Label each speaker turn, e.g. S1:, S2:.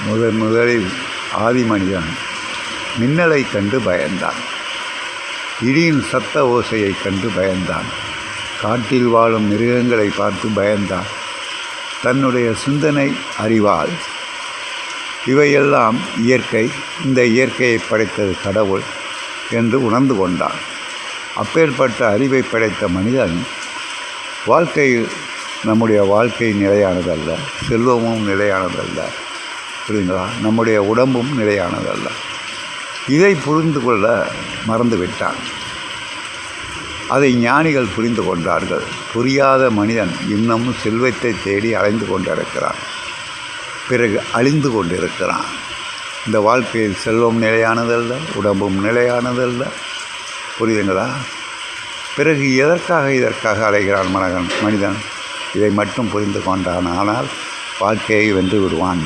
S1: முதலில் ஆதி மனிதன் மின்னலை கண்டு பயந்தான். இடியின் சத்த ஓசையை கண்டு பயந்தான். காட்டில் வாழும் மிருகங்களை பார்த்து பயந்தான். தன்னுடைய சிந்தனை அறிவால் இவையெல்லாம் இயற்கை, இந்த இயற்கையை படைத்தது கடவுள் என்று உணர்ந்து கொண்டான். அப்பேற்பட்ட அறிவை படைத்த மனிதன் வாழ்க்கையில் நம்முடைய வாழ்க்கை நிலையானதல்ல, செல்வமும் நிலையானதல்ல, புரியுங்களா? நம்முடைய உடம்பும் நிலையானதல்ல. இதை புரிந்து கொள்ள மறந்துவிட்டான். அதை ஞானிகள் புரிந்து கொண்டார்கள். புரியாத மனிதன் இன்னமும் செல்வத்தை தேடி அலைந்து கொண்டிருக்கிறான், பிறகு அழிந்து கொண்டிருக்கிறான். இந்த வாழ்க்கையில் செல்வம் நிலையானதல்ல, உடம்பும் நிலையானதல்ல, புரியுதுங்களா? பிறகு இதற்காக அலைகிறான் மனிதன். இதை மட்டும் புரிந்து கொண்டான், ஆனால் வாழ்க்கையை வென்று விடுவான்.